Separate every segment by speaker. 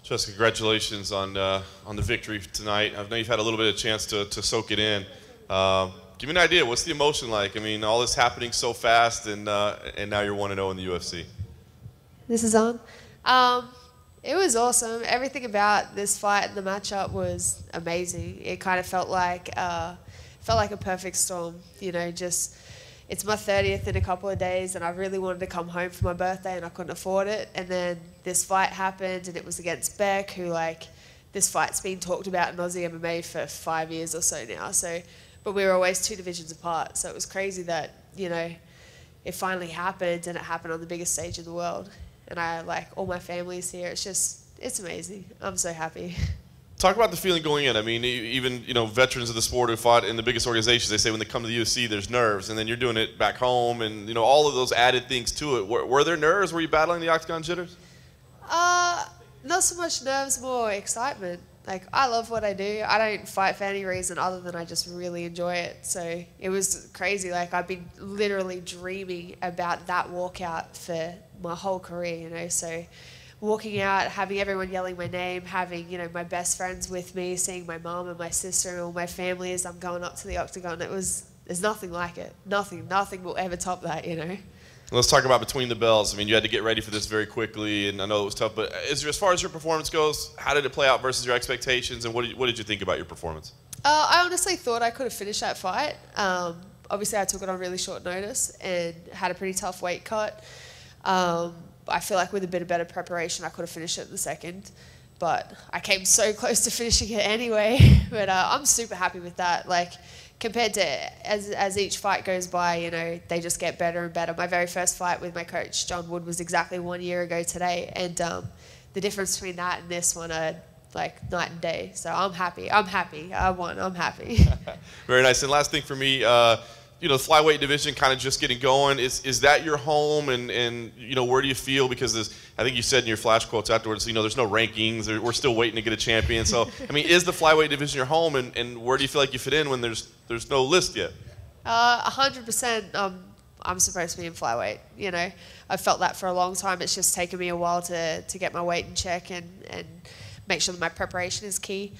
Speaker 1: Jessica, congratulations on the victory tonight. I know you've had a little bit of chance to soak it in. Give me an idea. What's the emotion like? I mean, all this happening so fast, and now you're 1-0 in the UFC.
Speaker 2: This is on. It was awesome. Everything about this fight and the matchup was amazing. It kind of felt like a perfect storm. You know, just it's my 30th in a couple of days, and I really wanted to come home for my birthday, and I couldn't afford it. And then this fight happened, and it was against Bec, who this fight's been talked about in Aussie MMA for 5 years or so now. But we were always 2 divisions apart, so it was crazy that it finally happened, and it happened on the biggest stage in the world. And all my family's here. It's amazing. I'm so happy.
Speaker 1: Talk about the feeling going in. I mean, even veterans of the sport who fought in the biggest organizations, they say when they come to the UFC, there's nerves, and then you're doing it back home, and all of those added things to it. Were there nerves? Were you battling the octagon jitters?
Speaker 2: Not so much nerves, more excitement. I love what I do. I don't fight for any reason other than I just really enjoy it. So it was crazy. I've been literally dreaming about that walkout for my whole career, So walking out, having everyone yelling my name, having, my best friends with me, seeing my mom and my sister and all my family as I'm going up to the octagon, there's nothing like it. Nothing will ever top that,
Speaker 1: Let's talk about between the bells. I mean, you had to get ready for this very quickly, and I know it was tough, but as far as your performance goes, how did it play out versus your expectations, and what did you think about your performance?
Speaker 2: I honestly thought I could have finished that fight. Obviously, I took it on really short notice and had a pretty tough weight cut. I feel like with a bit of better preparation, I could have finished it in the second. But I came so close to finishing it anyway. But I'm super happy with that. Compared to as each fight goes by, they just get better and better. My very first fight with my coach, John Wood, was exactly 1 year ago today. And the difference between that and this one are night and day. So I'm happy. I won. I'm happy.
Speaker 1: Very nice. And last thing for me, the flyweight division kind of just getting going. Is that your home? And where do you feel? Because I think you said in your flash quotes afterwards, there's no rankings. We're still waiting to get a champion. So, I mean, is the flyweight division your home? And where do you feel like you fit in when there's no list yet?
Speaker 2: 100%. I'm supposed to be in flyweight. I've felt that for a long time. It's just taken me a while to get my weight in check and make sure that my preparation is key.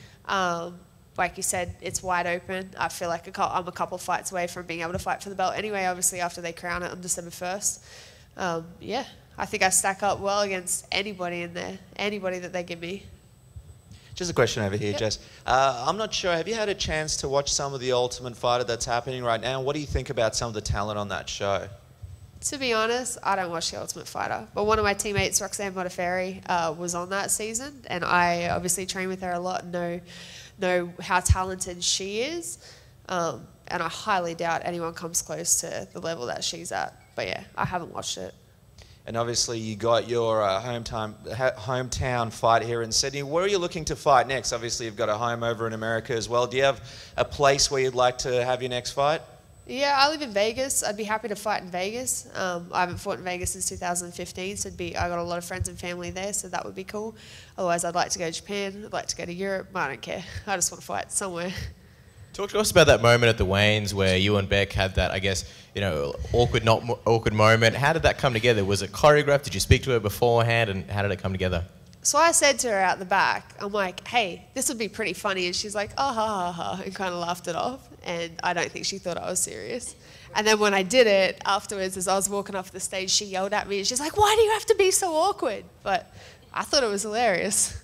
Speaker 2: Like you said, it's wide open. I feel like I'm a couple of fights away from being able to fight for the belt anyway, obviously, after they crown it on December 1st. Yeah, I think I stack up well against anybody in there, anybody that they give me.
Speaker 3: Just a question over here,
Speaker 2: Yep.
Speaker 3: Jess. I'm not sure, have you had a chance to watch some of the Ultimate Fighter that's happening right now? What do you think about some of the talent on that show?
Speaker 2: To be honest, I don't watch The Ultimate Fighter, but one of my teammates, Roxanne Modafferi, was on that season, and I obviously train with her a lot and know how talented she is, and I highly doubt anyone comes close to the level that she's at. But yeah, I haven't watched it.
Speaker 3: And obviously you got your hometown fight here in Sydney. Where are you looking to fight next? Obviously you've got a home over in America as well. Do you have a place where you'd like to have your next fight?
Speaker 2: Yeah, I live in Vegas. I'd be happy to fight in Vegas. I haven't fought in Vegas since 2015, so I got a lot of friends and family there, so that would be cool. Otherwise, I'd like to go to Japan. I'd like to go to Europe. I don't care. I just want to fight somewhere.
Speaker 4: Talk to us about that moment at the Waynes where you and Bec had that, I guess, awkward moment. How did that come together? Was it choreographed? Did you speak to her beforehand, and how did it come together?
Speaker 2: So I said to her out the back, I'm like, hey, this would be pretty funny. And she's like, oh, ha, ha, ha, and kind of laughed it off. And I don't think she thought I was serious. And then when I did it, afterwards, as I was walking off the stage, she yelled at me. And she's like, why do you have to be so awkward? But I thought it was hilarious.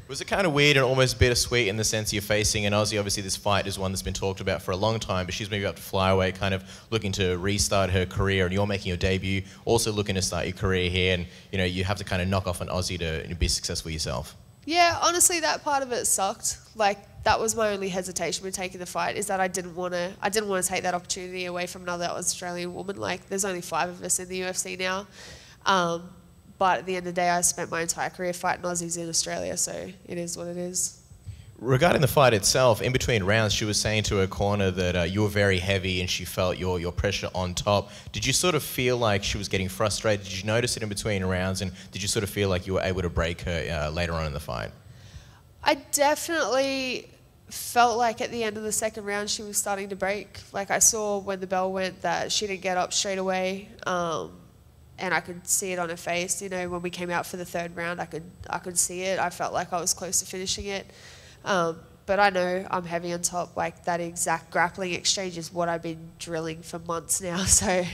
Speaker 4: Was it kind of weird and almost bittersweet in the sense you're facing an Aussie? Obviously, this fight is one that's been talked about for a long time, but she's maybe up to flyweight, kind of looking to restart her career, and you're making your debut, also looking to start your career here, and you have to kind of knock off an Aussie to be successful yourself.
Speaker 2: Yeah, honestly, that part of it sucked. That was my only hesitation with taking the fight, is that I didn't want to take that opportunity away from another Australian woman. There's only 5 of us in the UFC now. But at the end of the day, I spent my entire career fighting Aussies in Australia, so it is what it is.
Speaker 4: Regarding the fight itself, in between rounds, she was saying to her corner that you were very heavy and she felt your pressure on top. Did you sort of feel like she was getting frustrated? Did you notice it in between rounds, and did you sort of feel like you were able to break her later on in the fight?
Speaker 2: I definitely felt like at the end of the second round she was starting to break. I saw when the bell went that she didn't get up straight away. and I could see it on her face. You know, when we came out for the third round, I could see it. I felt like I was close to finishing it. But I know I'm heavy on top. Like, that exact grappling exchange is what I've been drilling for months now. So,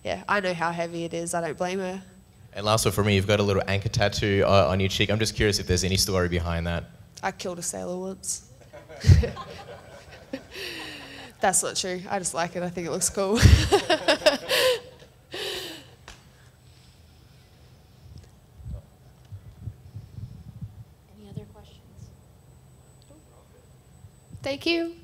Speaker 2: yeah, I know how heavy it is. I don't blame her.
Speaker 4: And last one for me, you've got a little anchor tattoo on your cheek. I'm just curious if there's any story behind that.
Speaker 2: I killed a sailor once. That's not true. I just like it. I think it looks cool.
Speaker 5: Any other questions?
Speaker 2: Thank you.